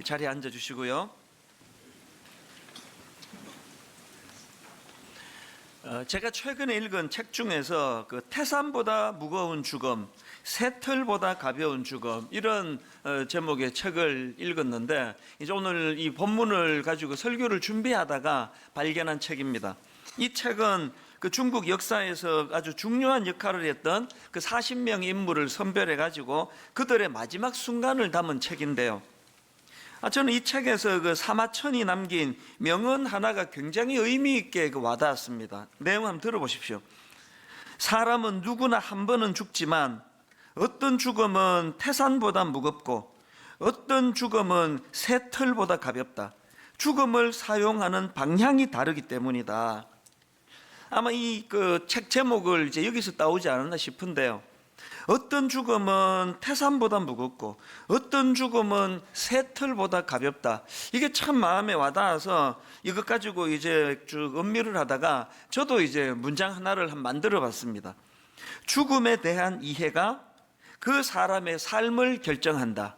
자리에 앉아 주시고요. 제가 최근에 읽은 책 중에서 태산보다 무거운 죽음, 새털보다 가벼운 죽음, 이런 제목의 책을 읽었는데, 이제 오늘 이 본문을 가지고 설교를 준비하다가 발견한 책입니다. 이 책은 중국 역사에서 아주 중요한 역할을 했던 40명의 인물을 선별해 가지고 그들의 마지막 순간을 담은 책인데요. 저는 이 책에서 사마천이 남긴 명언 하나가 굉장히 의미 있게 와닿았습니다. 내용 한번 들어보십시오. 사람은 누구나 한 번은 죽지만 어떤 죽음은 태산보다 무겁고 어떤 죽음은 새털보다 가볍다. 죽음을 사용하는 방향이 다르기 때문이다. 아마 이 책 제목을 이제 여기서 따오지 않았나 싶은데요. 어떤 죽음은 태산보다 무겁고 어떤 죽음은 새털보다 가볍다. 이게 참 마음에 와닿아서 이것 가지고 이제 쭉 음미를 하다가 저도 이제 문장 하나를 만들어 봤습니다. 죽음에 대한 이해가 그 사람의 삶을 결정한다.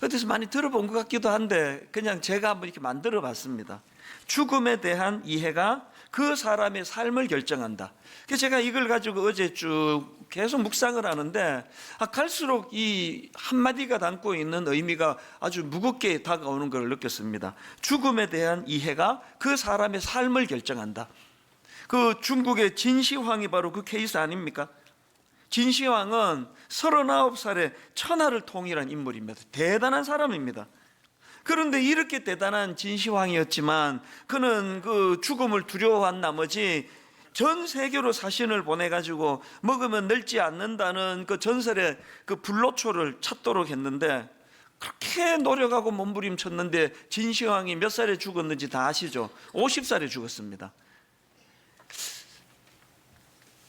어디서 많이 들어본 것 같기도 한데 그냥 제가 한번 이렇게 만들어 봤습니다. 죽음에 대한 이해가 그 사람의 삶을 결정한다. 그래서 제가 이걸 가지고 어제 쭉 계속 묵상을 하는데 갈수록 이 한마디가 담고 있는 의미가 아주 무겁게 다가오는 걸 느꼈습니다. 죽음에 대한 이해가 그 사람의 삶을 결정한다. 중국의 진시황이 바로 그 케이스 아닙니까? 진시황은 39살에 천하를 통일한 인물입니다. 대단한 사람입니다. 그런데 이렇게 대단한 진시황이었지만 그는 죽음을 두려워한 나머지 전 세계로 사신을 보내가지고 먹으면 늙지 않는다는 전설의 불로초를 찾도록 했는데, 그렇게 노력하고 몸부림쳤는데 진시황이 몇 살에 죽었는지 다 아시죠? 50살에 죽었습니다.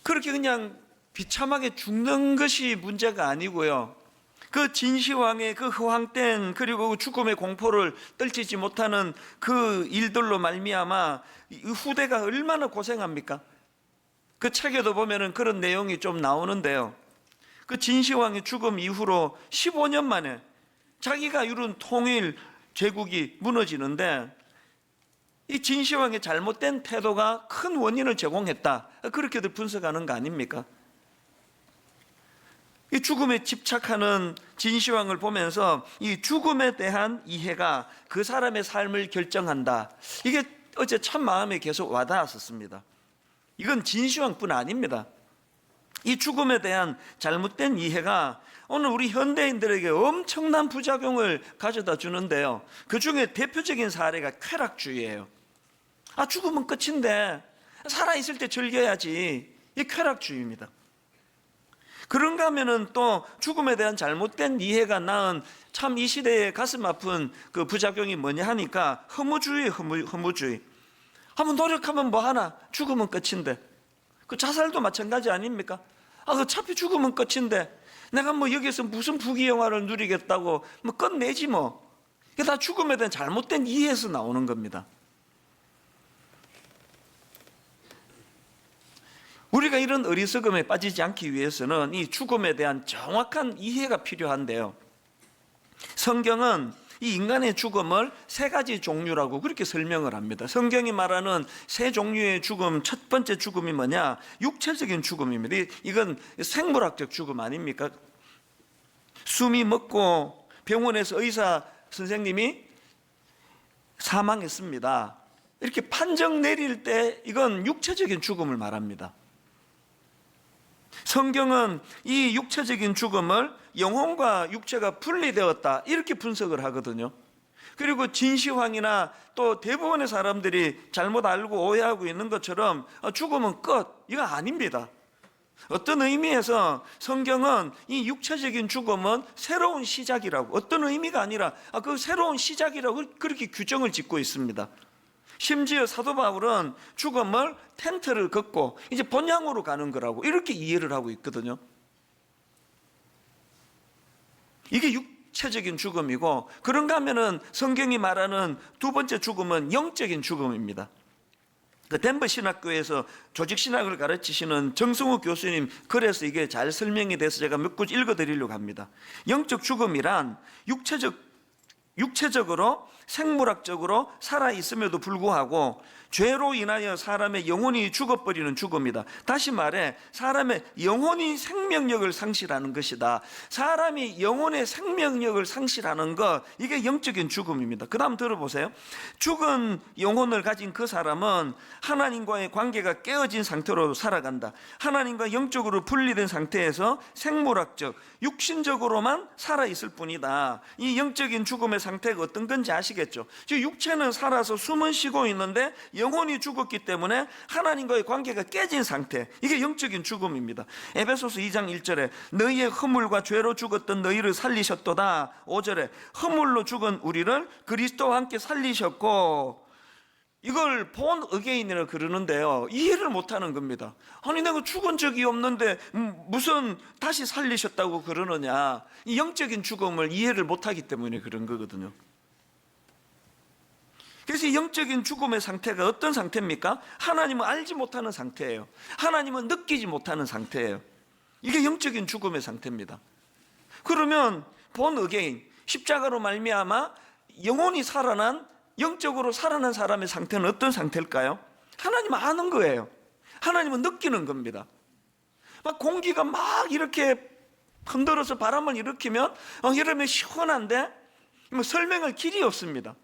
그렇게 그냥 비참하게 죽는 것이 문제가 아니고요, 진시황의 허황된 그리고 죽음의 공포를 떨치지 못하는 일들로 말미암아 후대가 얼마나 고생합니까? 책에도 보면은 그런 내용이 좀 나오는데요. 진시황의 죽음 이후로 15년 만에 자기가 이룬 통일 제국이 무너지는데, 이 진시황의 잘못된 태도가 큰 원인을 제공했다. 그렇게들 분석하는 거 아닙니까? 이 죽음에 집착하는 진시황을 보면서 이 죽음에 대한 이해가 그 사람의 삶을 결정한다. 이게 어제 참 마음에 계속 와닿았었습니다. 이건 진시황뿐 아닙니다. 이 죽음에 대한 잘못된 이해가 오늘 우리 현대인들에게 엄청난 부작용을 가져다 주는데요. 그 중에 대표적인 사례가 쾌락주의예요. 죽으면 끝인데 살아있을 때 즐겨야지. 이 쾌락주의입니다. 그런가 하면은 또 죽음에 대한 잘못된 이해가 낳은 참 이 시대의 가슴 아픈 부작용이 뭐냐 하니까 허무주의. 한번 노력하면 뭐 하나? 죽으면 끝인데. 자살도 마찬가지 아닙니까? 어차피 죽으면 끝인데 내가 여기서 무슨 부귀영화를 누리겠다고 끝내지 뭐. 이게 다 죽음에 대한 잘못된 이해에서 나오는 겁니다. 우리가 이런 어리석음에 빠지지 않기 위해서는 이 죽음에 대한 정확한 이해가 필요한데요. 성경은 이 인간의 죽음을 세 가지 종류라고 그렇게 설명을 합니다. 성경이 말하는 세 종류의 죽음, 첫 번째 죽음이 뭐냐? 육체적인 죽음입니다. 이건 생물학적 죽음 아닙니까? 숨이 멎고 병원에서 의사 선생님이 사망했습니다. 이렇게 판정 내릴 때 이건 육체적인 죽음을 말합니다. 성경은 이 육체적인 죽음을 영혼과 육체가 분리되었다 이렇게 분석을 하거든요. 그리고 진시황이나 또 대부분의 사람들이 잘못 알고 오해하고 있는 것처럼 죽음은 끝, 이거 아닙니다. 어떤 의미에서 성경은 이 육체적인 죽음은 새로운 시작이라고, 어떤 의미가 아니라 그 새로운 시작이라고 그렇게 규정을 짓고 있습니다. 심지어 사도 바울은 죽음을 텐트를 걷고 이제 본향으로 가는 거라고 이렇게 이해를 하고 있거든요. 이게 육체적인 죽음이고, 그런가 하면은 성경이 말하는 두 번째 죽음은 영적인 죽음입니다. 덴버 신학교에서 조직신학을 가르치시는 정성우 교수님 글에서 이게 잘 설명이 돼서 제가 몇 구 읽어드리려고 합니다. 영적 죽음이란 육체적 육체적으로 생물학적으로 살아있음에도 불구하고 죄로 인하여 사람의 영혼이 죽어버리는 죽음이다. 다시 말해 사람의 영혼이 생명력을 상실하는 것이다. 사람이 영혼의 생명력을 상실하는 것, 이게 영적인 죽음입니다. 그 다음 들어보세요. 죽은 영혼을 가진 그 사람은 하나님과의 관계가 깨어진 상태로 살아간다. 하나님과 영적으로 분리된 상태에서 생물학적, 육신적으로만 살아있을 뿐이다. 이 영적인 죽음의 상태가 어떤 건지 아시겠죠? 즉 육체는 살아서 숨은 쉬고 있는데 영혼이 죽었기 때문에 하나님과의 관계가 깨진 상태, 이게 영적인 죽음입니다. 에베소서 2장 1절에 너희의 허물과 죄로 죽었던 너희를 살리셨도다. 5절에 허물로 죽은 우리를 그리스도와 함께 살리셨고, 이걸 본 어게인이라고 그러는데요, 이해를 못하는 겁니다. 아니 내가 죽은 적이 없는데 무슨 다시 살리셨다고 그러느냐. 이 영적인 죽음을 이해를 못하기 때문에 그런 거거든요. 그래서 이 영적인 죽음의 상태가 어떤 상태입니까? 하나님을 알지 못하는 상태예요. 하나님은 느끼지 못하는 상태예요. 이게 영적인 죽음의 상태입니다. 그러면 본 어게인, 십자가로 말미암아 영혼이 살아난, 영적으로 살아난 사람의 상태는 어떤 상태일까요? 하나님 아는 거예요. 하나님은 느끼는 겁니다. 막 공기가 막 이렇게 흔들어서 바람을 일으키면 여름에 시원한데 뭐 설명할 길이 없습니다.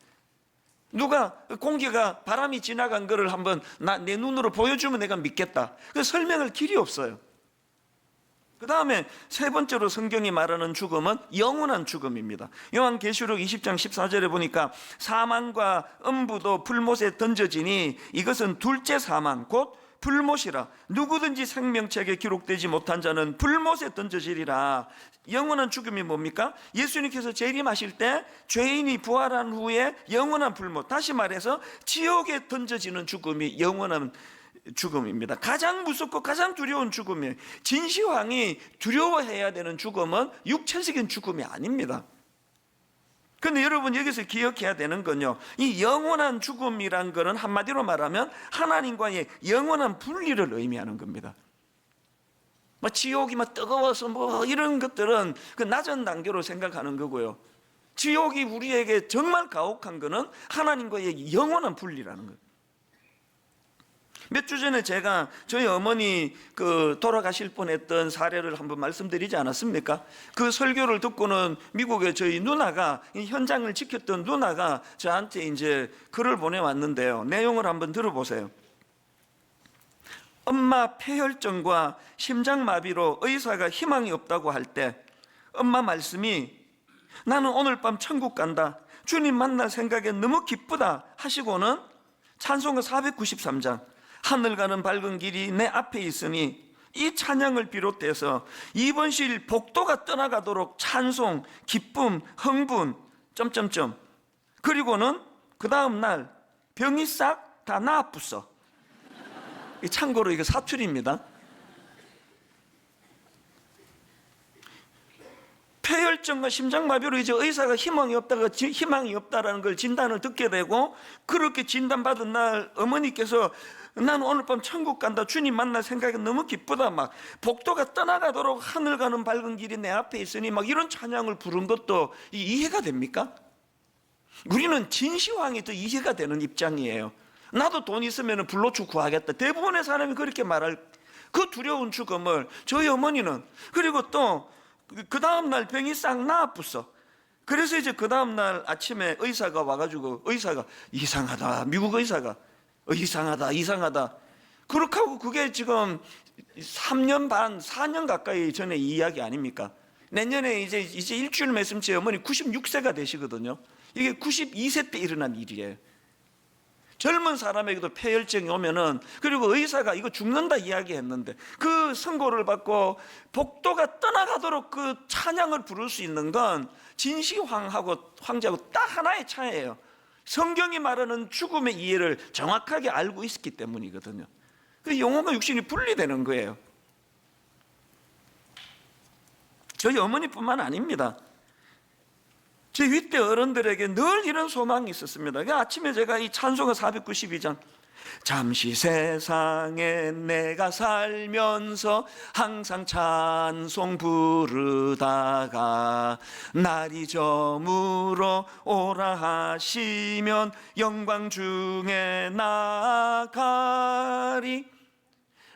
누가 공기가, 바람이 지나간 거를 한번 내 눈으로 보여주면 내가 믿겠다. 그 설명할 길이 없어요. 그 다음에 세 번째로 성경이 말하는 죽음은 영원한 죽음입니다. 요한계시록 20장 14절에 보니까 사망과 음부도 불못에 던져지니 이것은 둘째 사망 곧 불못이라. 누구든지 생명책에 기록되지 못한 자는 불못에 던져지리라. 영원한 죽음이 뭡니까? 예수님께서 재림하실 때 죄인이 부활한 후에 영원한 불못, 다시 말해서 지옥에 던져지는 죽음이 영원한 죽음입니다. 가장 무섭고 가장 두려운 죽음이에요. 진시황이 두려워해야 되는 죽음은 육체적인 죽음이 아닙니다. 그런데 여러분 여기서 기억해야 되는 건요, 이 영원한 죽음이란 것은 한마디로 말하면 하나님과의 영원한 분리를 의미하는 겁니다. 뭐 지옥이 막 뜨거워서 뭐 이런 것들은 그 낮은 단계로 생각하는 거고요, 지옥이 우리에게 정말 가혹한 것은 하나님과의 영원한 분리라는 거예요. 몇 주 전에 제가 저희 어머니 돌아가실 뻔했던 사례를 한번 말씀드리지 않았습니까? 그 설교를 듣고는 미국의 저희 누나가, 이 현장을 지켰던 누나가 저한테 이제 글을 보내왔는데요, 내용을 한번 들어보세요. 엄마 폐혈증과 심장마비로 의사가 희망이 없다고 할 때 엄마 말씀이 나는 오늘 밤 천국 간다, 주님 만날 생각에 너무 기쁘다 하시고는 찬송가 493장 하늘 가는 밝은 길이 내 앞에 있으니, 이 찬양을 비롯해서 이번 실 복도가 떠나가도록 찬송, 기쁨, 흥분 점점점, 그리고는 그 다음 날 병이 싹 다 나아뿌어. 참고로 이거 사투리입니다. 폐혈증과 심장마비로 이제 의사가 희망이 없다라는 걸 진단을 듣게 되고, 그렇게 진단받은 날 어머니께서 나는 오늘 밤 천국 간다, 주님 만날 생각이 너무 기쁘다, 막 복도가 떠나가도록 하늘 가는 밝은 길이 내 앞에 있으니 막 이런 찬양을 부른 것도 이해가 됩니까? 우리는 진시황이 더 이해가 되는 입장이에요. 나도 돈 있으면 불로초 구하겠다. 대부분의 사람이 그렇게 말할 그 두려운 죽음을 저희 어머니는, 그리고 또 그 다음날 병이 싹 나아뿌어. 그래서 이제 그 다음날 아침에 의사가 와가지고, 의사가 이상하다, 미국 의사가 이상하다 그렇게 하고, 그게 지금 3년 반 4년 가까이 전에 이 이야기 아닙니까? 내년에 이제 일주일만 있으면 제 어머니 96세가 되시거든요. 이게 92세 때 일어난 일이에요. 젊은 사람에게도 폐혈증이 오면은, 그리고 의사가 이거 죽는다 이야기했는데 그 선고를 받고 복도가 떠나가도록 그 찬양을 부를 수 있는 건 진시황하고 황제하고 딱 하나의 차이예요. 성경이 말하는 죽음의 이해를 정확하게 알고 있었기 때문이거든요. 그 영혼과 육신이 분리되는 거예요. 저희 어머니뿐만 아닙니다. 제 윗대 어른들에게 늘 이런 소망이 있었습니다. 아침에 제가 이 찬송가 492장 잠시 세상에 내가 살면서 항상 찬송 부르다가 날이 저물어 오라 하시면 영광 중에 나가리.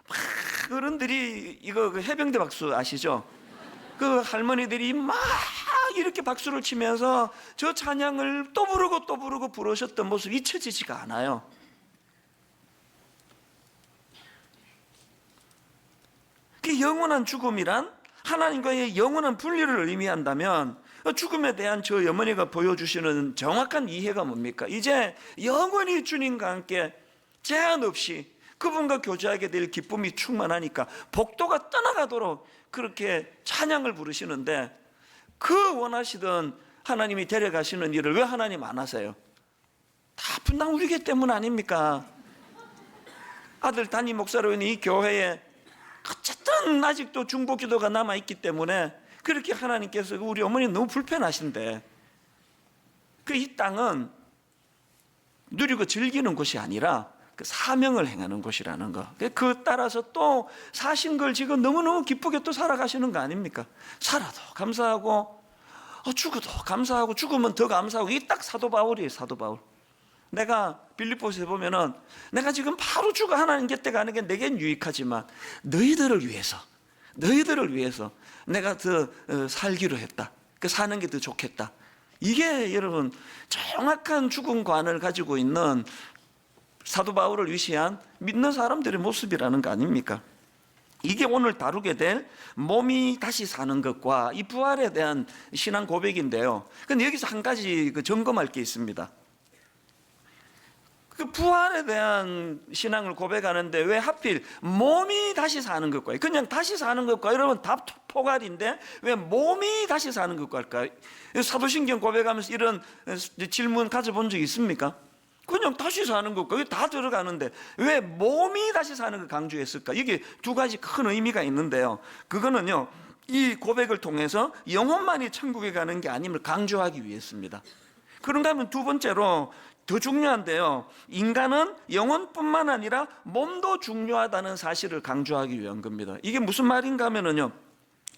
막 어른들이 이거 그 해병대 박수 아시죠? 그 할머니들이 막 이렇게 박수를 치면서 저 찬양을 또 부르고 부르셨던 모습이 잊혀지지가 않아요. 그 영원한 죽음이란 하나님과의 영원한 분리를 의미한다면 죽음에 대한 저 어머니가 보여주시는 정확한 이해가 뭡니까? 이제 영원히 주님과 함께 제한 없이 그분과 교제하게 될 기쁨이 충만하니까 복도가 떠나가도록 그렇게 찬양을 부르시는데, 그 원하시던 하나님이 데려가시는 일을 왜 하나님 안 하세요? 다 분당 우리교 때문 아닙니까? 아들 담임 목사로 있는 이 교회에 어쨌든 아직도 중보기도가 남아있기 때문에 그렇게 하나님께서 우리 어머니 너무 불편하신데, 그 이 땅은 누리고 즐기는 곳이 아니라 그 사명을 행하는 곳이라는 거, 그 따라서 또 사신 걸 지금 너무너무 기쁘게 또 살아가시는 거 아닙니까? 살아도 감사하고 죽어도 감사하고 죽으면 더 감사하고, 이 딱 사도 바울이에요. 사도 바울. 내가 빌립보서에 보면은 내가 지금 바로 죽어 하나님 곁에 가는 게 내겐 유익하지만 너희들을 위해서 내가 더 살기로 했다. 그 사는 게 더 좋겠다. 이게 여러분 정확한 죽음관을 가지고 있는 사도 바울을 위시한 믿는 사람들의 모습이라는 거 아닙니까? 이게 오늘 다루게 될 몸이 다시 사는 것과 이 부활에 대한 신앙 고백인데요. 근데 여기서 한 가지 점검할 게 있습니다. 그 부활에 대한 신앙을 고백하는데 왜 하필 몸이 다시 사는 것과, 그냥 다시 사는 것과, 여러분 답 포괄인데 왜 몸이 다시 사는 것과 할까요? 사도신경 고백하면서 이런 질문 가져본 적 있습니까? 그냥 다시 사는 것과, 이게 다 들어가는데 왜 몸이 다시 사는 걸 강조했을까? 이게 두 가지 큰 의미가 있는데요. 그거는요, 이 고백을 통해서 영혼만이 천국에 가는 게 아님을 강조하기 위해서입니다. 그런가 하면 두 번째로 더 중요한데요, 인간은 영혼뿐만 아니라 몸도 중요하다는 사실을 강조하기 위한 겁니다. 이게 무슨 말인가 하면은요,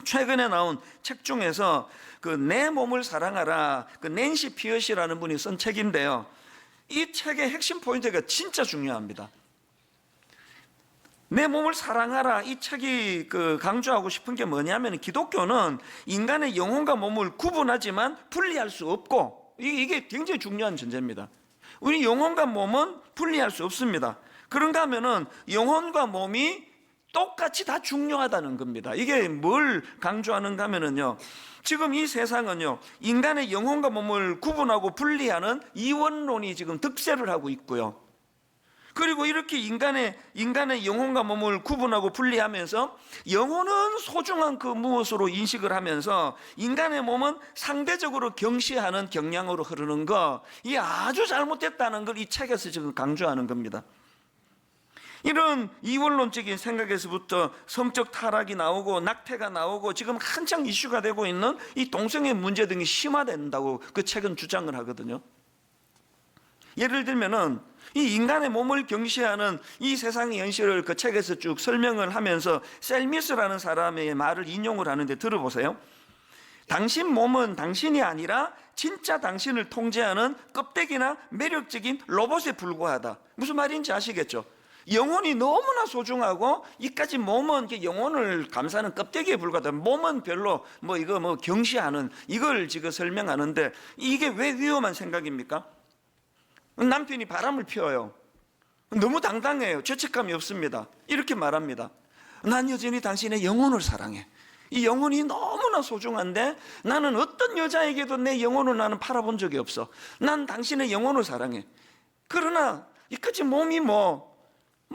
최근에 나온 책 중에서 그 내 몸을 사랑하라, 그 낸시 피엇이라는 분이 쓴 책인데요, 이 책의 핵심 포인트가 진짜 중요합니다. 내 몸을 사랑하라, 이 책이 강조하고 싶은 게 뭐냐면, 기독교는 인간의 영혼과 몸을 구분하지만 분리할 수 없고, 이게 굉장히 중요한 전제입니다. 우리 영혼과 몸은 분리할 수 없습니다. 그런가 하면은 영혼과 몸이 똑같이 다 중요하다는 겁니다. 이게 뭘 강조하는가 하면은요, 지금 이 세상은요, 인간의 영혼과 몸을 구분하고 분리하는 이원론이 지금 득세를 하고 있고요. 그리고 이렇게 인간의 영혼과 몸을 구분하고 분리하면서 영혼은 소중한 그 무엇으로 인식을 하면서 인간의 몸은 상대적으로 경시하는 경향으로 흐르는 거, 이게 아주 잘못됐다는 걸 이 책에서 지금 강조하는 겁니다. 이런 이원론적인 생각에서부터 성적 타락이 나오고 낙태가 나오고 지금 한창 이슈가 되고 있는 이 동성애 문제 등이 심화된다고 그 책은 주장을 하거든요. 예를 들면은 이 인간의 몸을 경시하는 이 세상의 현실을 그 책에서 쭉 설명을 하면서 셀미스라는 사람의 말을 인용을 하는데 들어보세요. 당신 몸은 당신이 아니라 진짜 당신을 통제하는 껍데기나 매력적인 로봇에 불과하다. 무슨 말인지 아시겠죠? 영혼이 너무나 소중하고 이까지 몸은 영혼을 감싸는 껍데기에 불과하다. 몸은 별로 이거 경시하는, 이걸 지금 설명하는데, 이게 왜 위험한 생각입니까? 남편이 바람을 피워요. 너무 당당해요. 죄책감이 없습니다. 이렇게 말합니다. 난 여전히 당신의 영혼을 사랑해. 이 영혼이 너무나 소중한데 나는 어떤 여자에게도 내 영혼을 나는 팔아본 적이 없어. 난 당신의 영혼을 사랑해. 그러나 이까지 몸이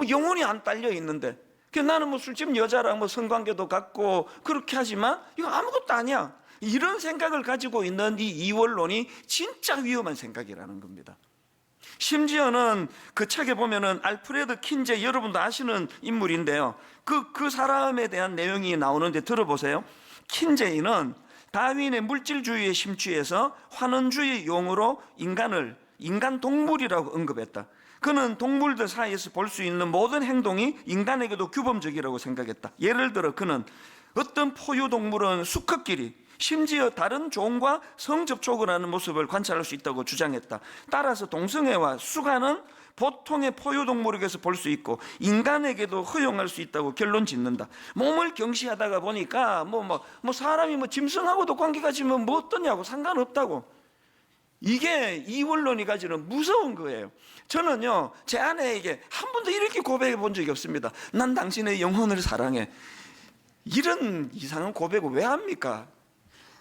영혼이 안 딸려 있는데, 나는 술집 여자랑 성관계도 갖고 그렇게 하지만 이거 아무것도 아니야. 이런 생각을 가지고 있는 이 이원론이 진짜 위험한 생각이라는 겁니다. 심지어는 그 책에 보면은 알프레드 킨제, 여러분도 아시는 인물인데요, 그 사람에 대한 내용이 나오는데 들어보세요. 킨제이는 다윈의 물질주의에 심취해서 환원주의 용어로 인간 동물이라고 언급했다. 그는 동물들 사이에서 볼 수 있는 모든 행동이 인간에게도 규범적이라고 생각했다. 예를 들어 그는 어떤 포유동물은 수컷끼리 심지어 다른 종과 성접촉을 하는 모습을 관찰할 수 있다고 주장했다. 따라서 동성애와 수간은 보통의 포유동물에게서 볼 수 있고 인간에게도 허용할 수 있다고 결론 짓는다. 몸을 경시하다가 보니까 사람이 짐승하고도 관계가 지면 뭐 어떠냐고, 상관없다고. 이게 이원론이 가지는 무서운 거예요. 저는요, 제 아내에게 한 번도 이렇게 고백해 본 적이 없습니다. 난 당신의 영혼을 사랑해. 이런 이상한 고백을 왜 합니까?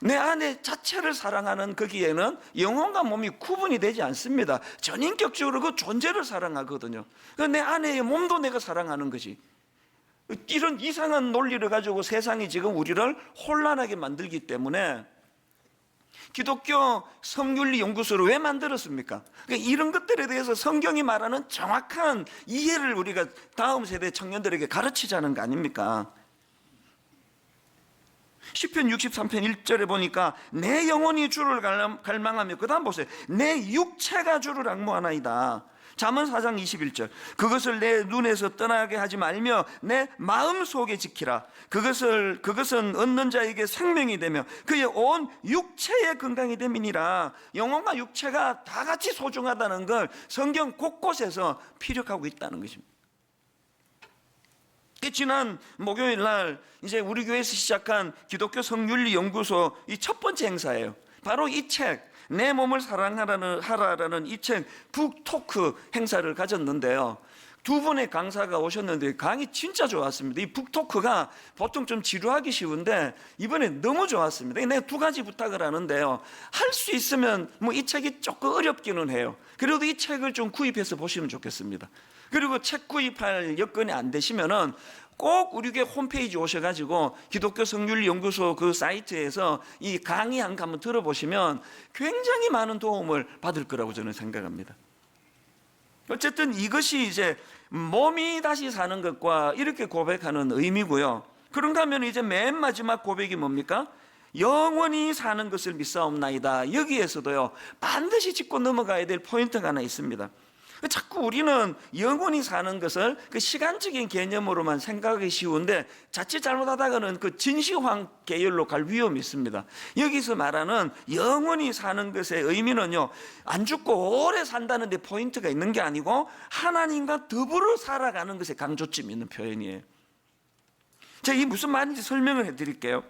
내 아내 자체를 사랑하는 거기에는 영혼과 몸이 구분이 되지 않습니다. 전인격적으로 그 존재를 사랑하거든요. 내 아내의 몸도 내가 사랑하는 거지. 이런 이상한 논리를 가지고 세상이 지금 우리를 혼란하게 만들기 때문에 기독교 성윤리 연구소를 왜 만들었습니까? 그러니까 이런 것들에 대해서 성경이 말하는 정확한 이해를 우리가 다음 세대 청년들에게 가르치자는 거 아닙니까? 시편 63편 1절에 보니까 내 영혼이 주를 갈망하며, 그 다음 보세요, 내 육체가 주를 앙모하나이다. 잠언 4장 21절, 그것을 내 눈에서 떠나게 하지 말며 내 마음속에 지키라. 그것은 얻는 자에게 생명이 되며 그의 온 육체의 건강이 됨이니라. 영혼과 육체가 다 같이 소중하다는 걸 성경 곳곳에서 피력하고 있다는 것입니다. 지난 목요일 날 이제 우리 교회에서 시작한 기독교 성윤리 연구소 이 첫 번째 행사예요. 바로 이 책, 내 몸을 사랑하라는 이 책 북토크 행사를 가졌는데요. 두 분의 강사가 오셨는데 강의 진짜 좋았습니다. 이 북토크가 보통 좀 지루하기 쉬운데 이번에 너무 좋았습니다. 내가 두 가지 부탁을 하는데요. 할 수 있으면 이 책이 조금 어렵기는 해요. 그래도 이 책을 좀 구입해서 보시면 좋겠습니다. 그리고 책 구입할 여건이 안 되시면은 꼭 우리 교회 홈페이지 오셔가지고 기독교 성윤리 연구소 그 사이트에서 이 강의 한번 들어보시면 굉장히 많은 도움을 받을 거라고 저는 생각합니다. 어쨌든 이것이 이제 몸이 다시 사는 것과 이렇게 고백하는 의미고요. 그런가 하면 이제 맨 마지막 고백이 뭡니까? 영원히 사는 것을 믿사옵나이다. 여기에서도요, 반드시 짚고 넘어가야 될 포인트가 하나 있습니다. 자꾸 우리는 영원히 사는 것을 그 시간적인 개념으로만 생각하기 쉬운데 자칫 잘못하다가는 그 진시황 계열로 갈 위험이 있습니다. 여기서 말하는 영원히 사는 것의 의미는요, 안 죽고 오래 산다는 데 포인트가 있는 게 아니고 하나님과 더불어 살아가는 것에 강조점이 있는 표현이에요. 제가 이게 무슨 말인지 설명을 해드릴게요.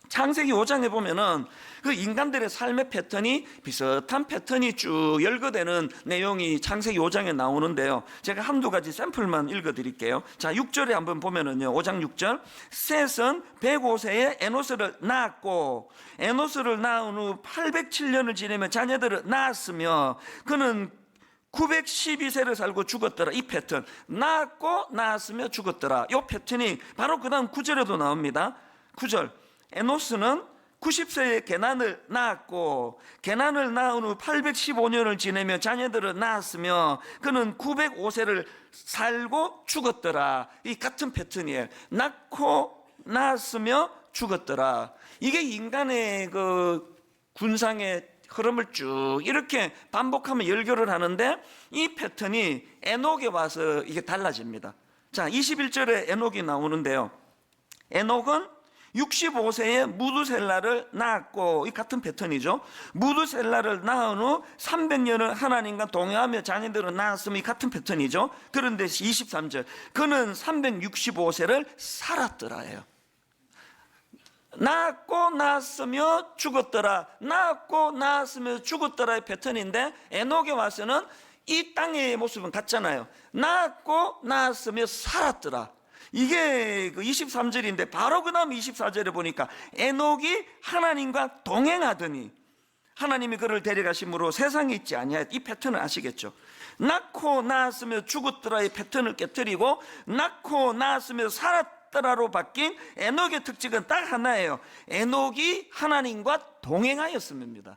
창세기 5장에 보면은 그 인간들의 삶의 패턴이 비슷한 패턴이 쭉 열거되는 내용이 창세기 5장에 나오는데요. 제가 한두 가지 샘플만 읽어드릴게요. 자, 6절에 한번 보면은요, 5장 6절, 셋은 105세에 에노스를 낳았고 에노스를 낳은 후 807년을 지내며 자녀들을 낳았으며 그는 912세를 살고 죽었더라. 이 패턴, 낳았고 낳았으며 죽었더라. 이 패턴이 바로 그 다음 9절에도 나옵니다. 9절, 에노스는 90세에 게난을 낳았고 게난을 낳은 후 815년을 지내며 자녀들을 낳았으며 그는 905세를 살고 죽었더라. 이 같은 패턴이에요. 낳고 낳았으며 죽었더라. 이게 인간의 그 군상의 흐름을 쭉 이렇게 반복하면 열교를 하는데 이 패턴이 에녹에 와서 이게 달라집니다. 자, 21절에 에녹이 나오는데요. 에녹은 65세에 무두셀라를 낳았고, 이 같은 패턴이죠. 무두셀라를 낳은 후 300년을 하나님과 동행하며 자녀들을 낳았으면 이 같은 패턴이죠. 그런데 23절, 그는 365세를 살았더라예요. 낳았고 낳았으며 죽었더라, 낳았고 낳았으며 죽었더라의 패턴인데 에녹에 와서는 이 땅의 모습은 같잖아요. 낳았고 낳았으며 살았더라. 이게 그 23절인데 바로 그 다음 24절에 보니까 에녹이 하나님과 동행하더니 하나님이 그를 데려가심으로 세상에 있지 아니하였. 이 패턴을 아시겠죠? 낳고 낳았으며 죽었더라의 패턴을 깨뜨리고 낳고 낳았으며 살았더라로 바뀐 에녹의 특징은 딱 하나예요. 에녹이 하나님과 동행하였음입니다.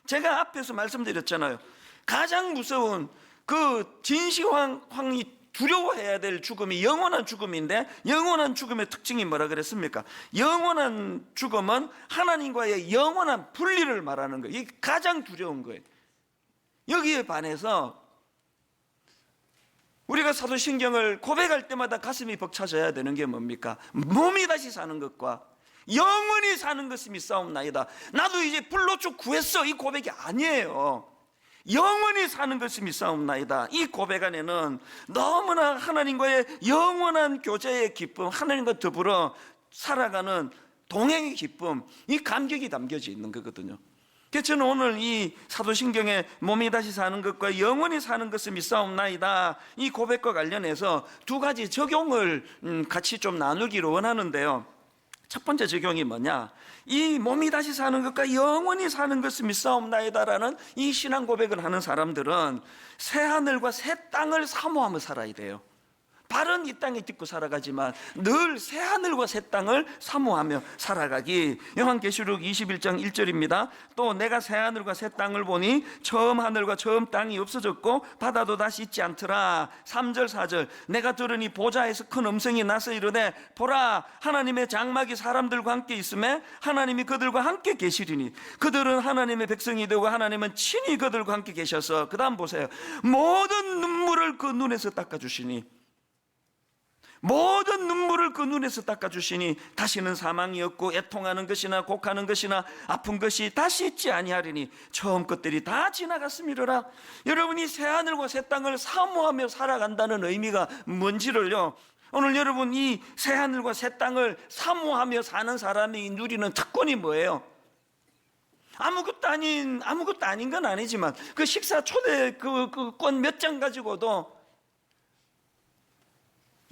제가 앞에서 말씀드렸잖아요. 가장 무서운 그 진시황이 두려워해야 될 죽음이 영원한 죽음인데, 영원한 죽음의 특징이 뭐라 그랬습니까? 영원한 죽음은 하나님과의 영원한 분리를 말하는 거예요. 이게 가장 두려운 거예요. 여기에 반해서 우리가 사도신경을 고백할 때마다 가슴이 벅차져야 되는 게 뭡니까? 몸이 다시 사는 것과 영원히 사는 것이 믿사옵나이다. 나도 이제 불로축 구했어, 이 고백이 아니에요. 영원히 사는 것이 믿사옵나이다. 이 고백 안에는 너무나 하나님과의 영원한 교제의 기쁨, 하나님과 더불어 살아가는 동행의 기쁨, 이 감격이 담겨져 있는 거거든요. 그래서 저는 오늘 이 사도신경에 몸이 다시 사는 것과 영원히 사는 것을 믿사옵나이다, 이 고백과 관련해서 두 가지 적용을 같이 좀 나누기를 원하는데요. 첫 번째 적용이 뭐냐? 이 몸이 다시 사는 것과 영원히 사는 것을 믿사옵나이다라는 이 신앙 고백을 하는 사람들은 새 하늘과 새 땅을 사모하며 살아야 돼요. 발은 이 땅에 딛고 살아가지만 늘 새 하늘과 새 땅을 사모하며 살아가기. 요한계시록 21장 1절입니다. 또 내가 새 하늘과 새 땅을 보니 처음 하늘과 처음 땅이 없어졌고 바다도 다시 있지 않더라. 3절 4절 내가 들으니 보좌에서 큰 음성이 나서 이르되 보라, 하나님의 장막이 사람들과 함께 있음에 하나님이 그들과 함께 계시리니 그들은 하나님의 백성이 되고 하나님은 친히 그들과 함께 계셔서, 그 다음 보세요, 모든 눈물을 그 눈에서 닦아주시니, 모든 눈물을 그 눈에서 닦아주시니 다시는 사망이 없고 애통하는 것이나 곡하는 것이나 아픈 것이 다시 있지 아니하리니 처음 것들이 다 지나갔음이로라. 여러분이 새하늘과 새 땅을 사모하며 살아간다는 의미가 뭔지를요, 오늘 여러분 이 새하늘과 새 땅을 사모하며 사는 사람이 누리는 특권이 뭐예요? 아무것도 아닌 건 아니지만 그 식사 초대 그 권 몇 장 가지고도,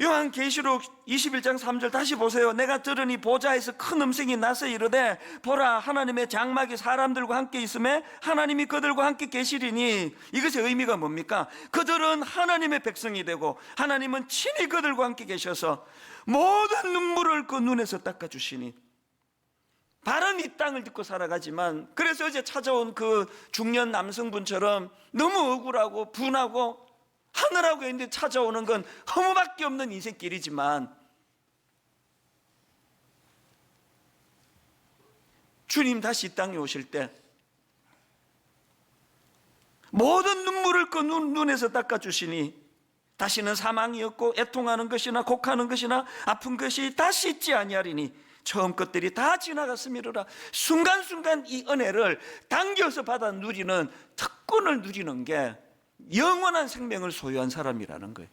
요한계시록 21장 3절 다시 보세요. 내가 들으니 보좌에서 큰 음성이 나서 이르되 보라, 하나님의 장막이 사람들과 함께 있음에 하나님이 그들과 함께 계시리니, 이것의 의미가 뭡니까? 그들은 하나님의 백성이 되고 하나님은 친히 그들과 함께 계셔서 모든 눈물을 그 눈에서 닦아주시니, 바른 이 땅을 딛고 살아가지만, 그래서 어제 찾아온 그 중년 남성분처럼 너무 억울하고 분하고 하늘하고 있는데 찾아오는 건 허무밖에 없는 인생길이지만 주님 다시 이 땅에 오실 때 모든 눈물을 그 눈에서 닦아주시니 다시는 사망이 없고 애통하는 것이나 곡하는 것이나 아픈 것이 다시 있지 아니하리니 처음 것들이 다 지나갔음이로라. 순간순간 이 은혜를 당겨서 받아 누리는 특권을 누리는 게 영원한 생명을 소유한 사람이라는 거예요.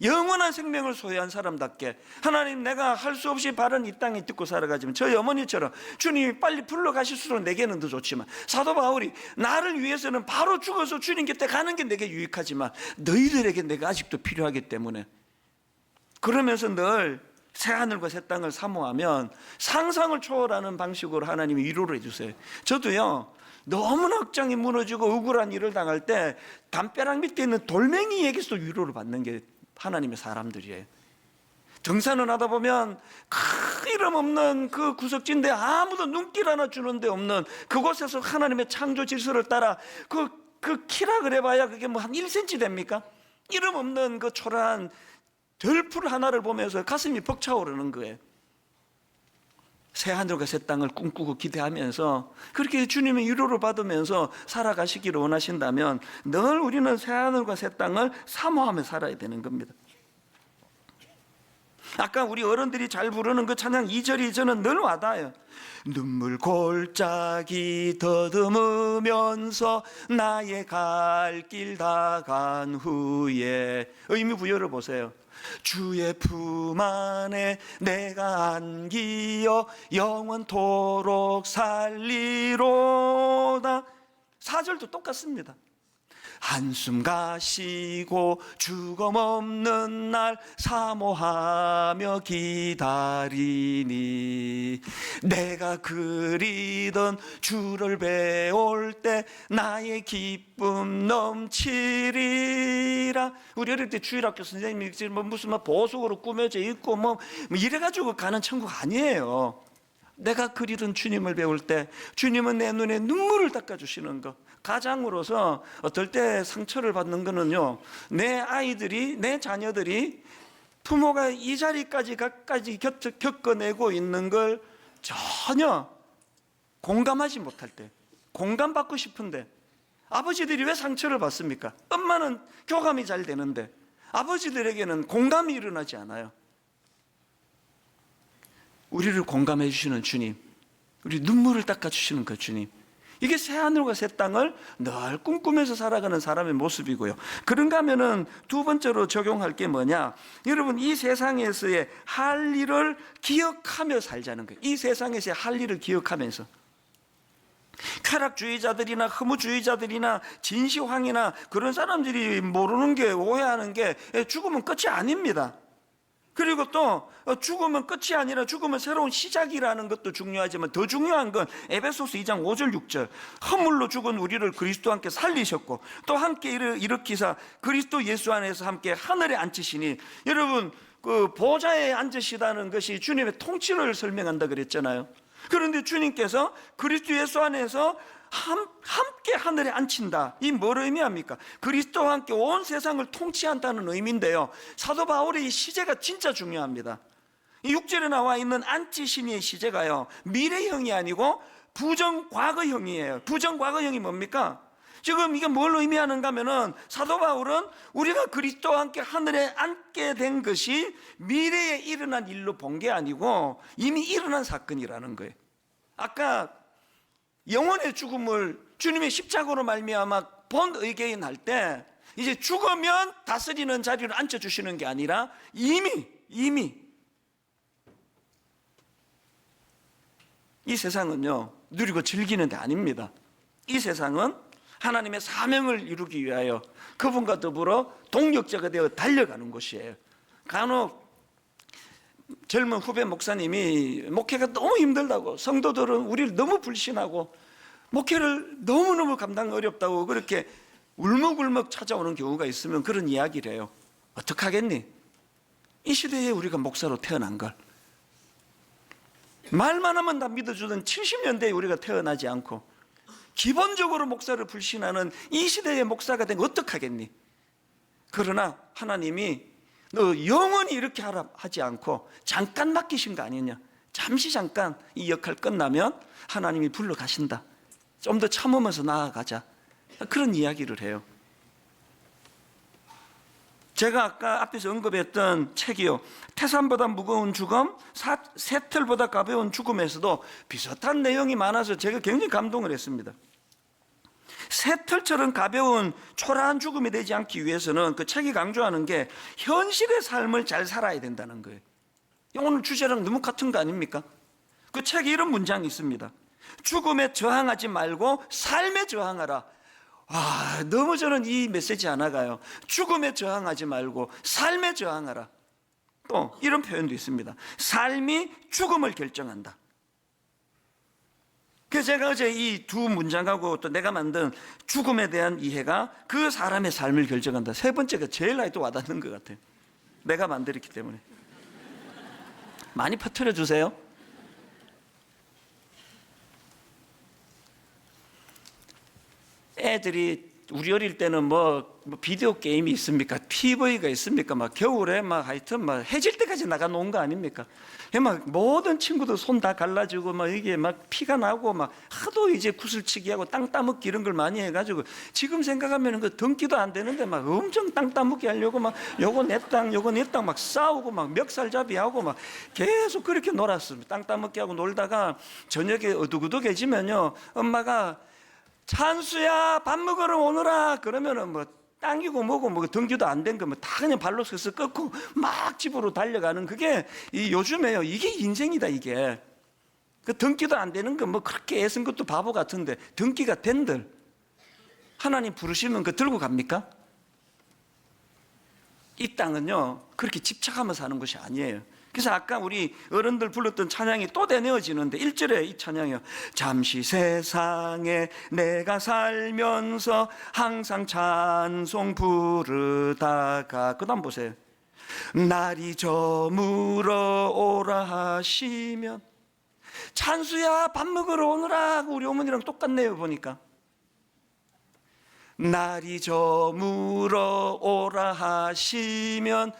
영원한 생명을 소유한 사람답게, 하나님, 내가 할 수 없이 바른 이 땅에 딛고 살아가지만 저희 어머니처럼 주님이 빨리 불러가실수록 내게는 더 좋지만, 사도 바울이 나를 위해서는 바로 죽어서 주님 곁에 가는 게 내게 유익하지만 너희들에게 내가 아직도 필요하기 때문에, 그러면서 늘 새하늘과 새 땅을 사모하면 상상을 초월하는 방식으로 하나님이 위로를 해주세요. 저도요, 너무나 억장이 무너지고 억울한 일을 당할 때 담벼락 밑에 있는 돌멩이에게서 위로를 받는 게 하나님의 사람들이에요. 등산을 하다 보면 큰 이름 없는 그 구석진데 아무도 눈길 하나 주는 데 없는 그곳에서 하나님의 창조 질서를 따라 그 키라 그래봐야 그게 뭐 한 1cm 됩니까? 이름 없는 그 초라한 들풀 하나를 보면서 가슴이 벅차오르는 거예요. 새하늘과 새 땅을 꿈꾸고 기대하면서 그렇게 주님의 위로를 받으면서 살아가시기를 원하신다면 늘 우리는 새하늘과 새 땅을 사모하며 살아야 되는 겁니다. 아까 우리 어른들이 잘 부르는 그 찬양 2절이 저는 늘 와닿아요. 눈물 골짜기 더듬으면서 나의 갈 길 다 간 후에, 의미 부여를 보세요. 주의 품 안에 내가 안기어 영원토록 살리로다. 4절도 똑같습니다. 한숨 가시고 죽음 없는 날 사모하며 기다리니 내가 그리던 주를 배울 때 나의 기쁨 넘치리라. 우리 어릴 때 주일학교 선생님이 무슨 보석으로 꾸며져 있고 뭐 이래가지고 가는 천국 아니에요. 내가 그리던 주님을 배울 때 주님은 내 눈에 눈물을 닦아주시는 것. 가장으로서 어떨 때 상처를 받는 거는요, 내 아이들이, 내 자녀들이 부모가 이 자리까지 겪어내고 있는 걸 전혀 공감하지 못할 때, 공감받고 싶은데 아버지들이 왜 상처를 받습니까? 엄마는 교감이 잘 되는데, 아버지들에게는 공감이 일어나지 않아요. 우리를 공감해 주시는 주님, 우리 눈물을 닦아주시는 그 주님, 이게 새하늘과 새 땅을 늘 꿈꾸면서 살아가는 사람의 모습이고요. 그런가 하면은 두 번째로 적용할 게 뭐냐, 여러분, 이 세상에서의 할 일을 기억하며 살자는 거예요. 이 세상에서의 할 일을 기억하면서. 쾌락주의자들이나 허무주의자들이나 진시황이나 그런 사람들이 모르는 게, 오해하는 게 죽음은 끝이 아닙니다. 그리고 또 죽음은 끝이 아니라 죽음은 새로운 시작이라는 것도 중요하지만 더 중요한 건 에베소서 2장 5절 6절, 허물로 죽은 우리를 그리스도와 함께 살리셨고 또 함께 일으키사 그리스도 예수 안에서 함께 하늘에 앉히시니, 여러분, 그 보좌에 앉으시다는 것이 주님의 통치를 설명한다 그랬잖아요. 그런데 주님께서 그리스도 예수 안에서 함께 하늘에 앉힌다. 이 뭘 의미합니까? 그리스도와 함께 온 세상을 통치한다는 의미인데요, 사도 바울의 이 시제가 진짜 중요합니다. 이 6절에 나와 있는 앉히심의 시제가요, 미래형이 아니고 부정과거형이에요. 부정과거형이 뭡니까? 지금 이게 뭘 의미하는가 하면은, 사도 바울은 우리가 그리스도와 함께 하늘에 앉게 된 것이 미래에 일어난 일로 본 게 아니고 이미 일어난 사건이라는 거예요. 아까 영혼의 죽음을 주님의 십자가로 말미암아 본 의개인 할 때, 이제 죽으면 다스리는 자리로 앉혀주시는 게 아니라 이미 이 세상은요, 누리고 즐기는 데 아닙니다. 이 세상은 하나님의 사명을 이루기 위하여 그분과 더불어 동력자가 되어 달려가는 곳이에요. 간혹 젊은 후배 목사님이 목회가 너무 힘들다고, 성도들은 우리를 너무 불신하고 목회를 너무너무 감당 어렵다고 그렇게 울먹울먹 찾아오는 경우가 있으면 그런 이야기를 해요. 어떡하겠니? 이 시대에 우리가 목사로 태어난 걸, 말만 하면 다 믿어주던 70년대에 우리가 태어나지 않고 기본적으로 목사를 불신하는 이 시대의 목사가 된 거 어떡하겠니? 그러나 하나님이 너 영원히 이렇게 하라 하지 않고 잠깐 맡기신 거 아니냐, 잠시 잠깐 이 역할 끝나면 하나님이 불러 가신다, 좀 더 참으면서 나아가자, 그런 이야기를 해요. 제가 아까 앞에서 언급했던 책이요, 태산보다 무거운 죽음, 새털보다 가벼운 죽음에서도 비슷한 내용이 많아서 제가 굉장히 감동을 했습니다. 새털처럼 가벼운 초라한 죽음이 되지 않기 위해서는 그 책이 강조하는 게 현실의 삶을 잘 살아야 된다는 거예요. 오늘 주제랑 너무 같은 거 아닙니까? 그 책에 이런 문장이 있습니다. 죽음에 저항하지 말고 삶에 저항하라. 와, 너무 저는 이 메시지 안 나가요. 죽음에 저항하지 말고 삶에 저항하라. 또 이런 표현도 있습니다. 삶이 죽음을 결정한다. 그래서 제가 어제 이 두 문장하고 또 내가 만든 죽음에 대한 이해가 그 사람의 삶을 결정한다, 세 번째가 제일 나한테 와닿는 것 같아요. 내가 만들었기 때문에. 많이 퍼뜨려 주세요. 애들이 우리 어릴 때는 뭐 비디오 게임이 있습니까? TV가 있습니까? 막 겨울에 막 하여튼 막 해질 때까지 나가 놓은 거 아닙니까? 막 모든 친구들 손 다 갈라지고 막 이게 막 피가 나고 막 하도 이제 구슬치기 하고 땅 따먹기 이런 걸 많이 해가지고, 지금 생각하면 그 등기도 안 되는데 막 엄청 땅 따먹기 하려고 막 요거 내 땅 요거 내 땅 막 싸우고 막 멱살잡이 하고 막 계속 그렇게 놀았습니다. 땅 따먹기 하고 놀다가 저녁에 어둑어둑해지면요, 엄마가 찬수야 밥 먹으러 오너라 그러면은 뭐 당기고 뭐고 뭐 등기도 안 된 거 뭐 다 그냥 발로 서서 꺾고 막 집으로 달려가는, 그게 이 요즘에요, 이게 인생이다. 이게 그 등기도 안 되는 거 뭐 그렇게 애쓴 것도 바보 같은데 등기가 된들 하나님 부르시면 그 들고 갑니까? 이 땅은요 그렇게 집착하며 사는 것이 아니에요. 그래서 아까 우리 어른들 불렀던 찬양이 또 되뇌어지는데 1절에 이 찬양이요, 잠시 세상에 내가 살면서 항상 찬송 부르다가, 그 다음 보세요. 날이 저물어 오라 하시면, 찬수야 밥 먹으러 오느라, 우리 어머니랑 똑같네요 보니까. 날이 저물어 오라 하시면,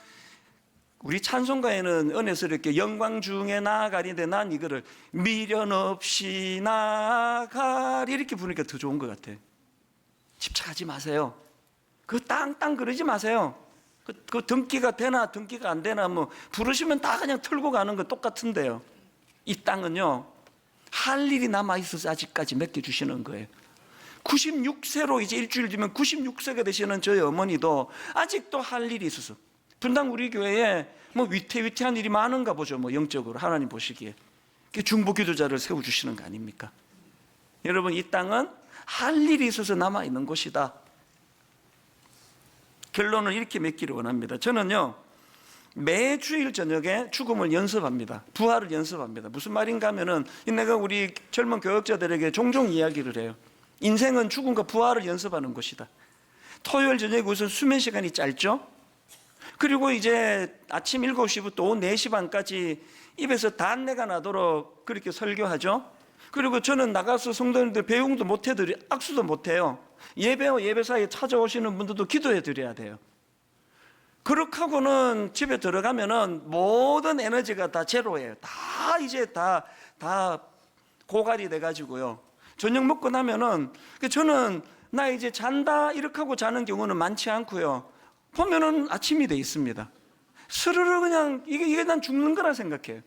우리 찬송가에는 은혜서 이렇게 영광 중에 나아가리인데 난 이거를 미련 없이 나아가리 이렇게 부르니까 더 좋은 것 같아요. 집착하지 마세요. 그 땅땅 그러지 마세요. 그 등기가 되나 등기가 안 되나 뭐 부르시면 다 그냥 틀고 가는 건 똑같은데요. 이 땅은요, 할 일이 남아 있어서 아직까지 맡겨주시는 거예요. 96세로 이제 일주일 뒤면 96세가 되시는 저희 어머니도 아직도 할 일이 있어서, 분당 우리 교회에 뭐 위태위태한 일이 많은가 보죠. 뭐 영적으로 하나님 보시기에 중보 기도자를 세워주시는 거 아닙니까? 여러분, 이 땅은 할 일이 있어서 남아 있는 곳이다. 결론을 이렇게 맺기를 원합니다. 저는요, 매주일 저녁에 죽음을 연습합니다. 부활을 연습합니다. 무슨 말인가 하면은, 내가 우리 젊은 교역자들에게 종종 이야기를 해요. 인생은 죽음과 부활을 연습하는 것이다. 토요일 저녁에 우선 수면 시간이 짧죠. 그리고 이제 아침 7시부터 오후 4시 반까지 입에서 단내가 나도록 그렇게 설교하죠. 그리고 저는 나가서 성도님들 배웅도 악수도 못해요. 예배와 예배 사이에 찾아오시는 분들도 기도해 드려야 돼요. 그렇게 하고는 집에 들어가면은 모든 에너지가 다 제로예요. 다 이제 다 고갈이 돼가지고요. 저녁 먹고 나면은, 저는 나 이제 잔다 이렇게 하고 자는 경우는 많지 않고요. 보면은 아침이 돼 있습니다. 스르르 그냥 이게 난 죽는 거라 생각해요.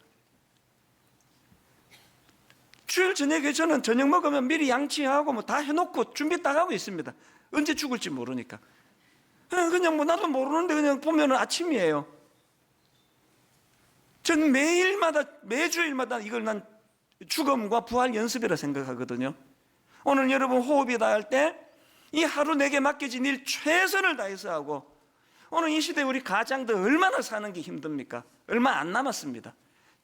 주일 저녁에 저는 저녁 먹으면 미리 양치하고 뭐 다 해놓고 준비 딱 하고 있습니다. 언제 죽을지 모르니까. 그냥 뭐 나도 모르는데 그냥 보면은 아침이에요. 전 매주일마다 이걸 난 죽음과 부활 연습이라 생각하거든요. 오늘 여러분 호흡이 닿을 때 이 하루 내게 맡겨진 일 최선을 다해서 하고, 오늘 이 시대에 우리 가장들 얼마나 사는 게 힘듭니까? 얼마 안 남았습니다.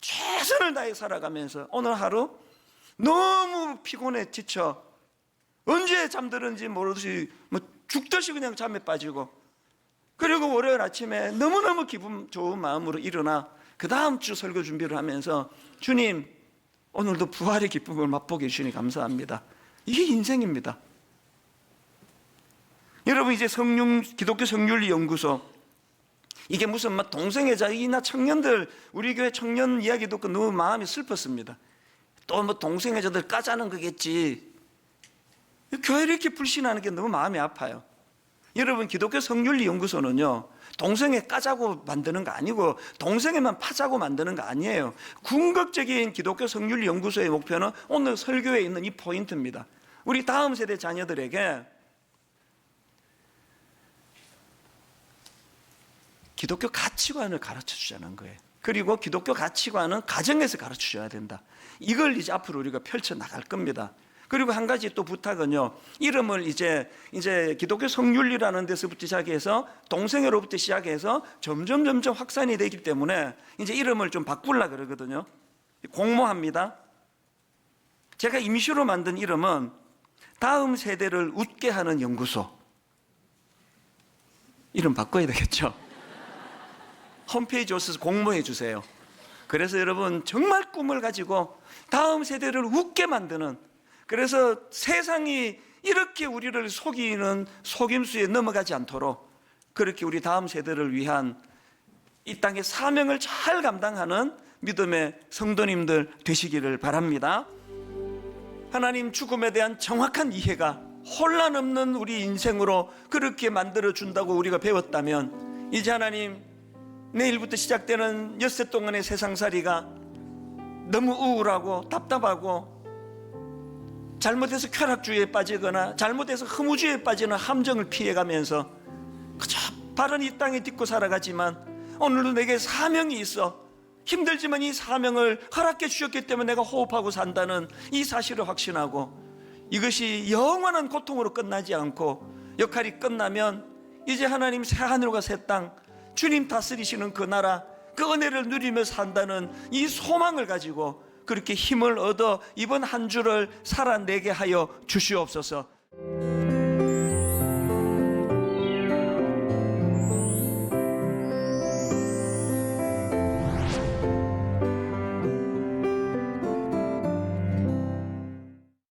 최선을 다해 살아가면서 오늘 하루 너무 피곤해 지쳐 언제 잠들었는지 모르듯이 뭐 죽듯이 그냥 잠에 빠지고, 그리고 월요일 아침에 너무너무 기분 좋은 마음으로 일어나 그 다음 주 설교 준비를 하면서, 주님 오늘도 부활의 기쁨을 맛보게 해주시니 감사합니다. 이게 인생입니다. 여러분, 이제 기독교 성윤리 연구소, 이게 무슨 막 동성애자이나 청년들, 우리 교회 청년 이야기 듣고 너무 마음이 슬펐습니다. 또 뭐 동성애자들 까자는 거겠지. 교회를 이렇게 불신하는 게 너무 마음이 아파요. 여러분, 기독교 성윤리 연구소는요, 동성애 까자고 만드는 거 아니고 동성애만 파자고 만드는 거 아니에요. 궁극적인 기독교 성윤리 연구소의 목표는 오늘 설교에 있는 이 포인트입니다. 우리 다음 세대 자녀들에게 기독교 가치관을 가르쳐 주자는 거예요. 그리고 기독교 가치관은 가정에서 가르쳐 줘야 된다. 이걸 이제 앞으로 우리가 펼쳐 나갈 겁니다. 그리고 한 가지 또 부탁은요, 이름을 이제 기독교 성윤리라는 데서부터 시작해서 동성애로부터 시작해서 점점 확산이 되기 때문에 이제 이름을 좀 바꾸려고 그러거든요. 공모합니다. 제가 임시로 만든 이름은 다음 세대를 웃게 하는 연구소. 이름 바꿔야 되겠죠. 홈페이지 오셔서 공모해 주세요. 그래서 여러분, 정말 꿈을 가지고 다음 세대를 웃게 만드는, 그래서 세상이 이렇게 우리를 속이는 속임수에 넘어가지 않도록 그렇게 우리 다음 세대를 위한 이 땅의 사명을 잘 감당하는 믿음의 성도님들 되시기를 바랍니다. 하나님 죽음에 대한 정확한 이해가 혼란 없는 우리 인생으로 그렇게 만들어준다고 우리가 배웠다면, 이제 하나님, 내일부터 시작되는 엿새 동안의 세상살이가 너무 우울하고 답답하고, 잘못해서 쾌락주의에 빠지거나 잘못해서 허무주의에 빠지는 함정을 피해가면서 그저 바른 이 땅에 딛고 살아가지만, 오늘도 내게 사명이 있어 힘들지만 이 사명을 허락해 주셨기 때문에 내가 호흡하고 산다는 이 사실을 확신하고, 이것이 영원한 고통으로 끝나지 않고 역할이 끝나면 이제 하나님 새 하늘과 새 땅, 주님 다스리시는 그 나라, 그 은혜를 누리며 산다는 이 소망을 가지고 그렇게 힘을 얻어 이번 한 주를 살아내게 하여 주시옵소서.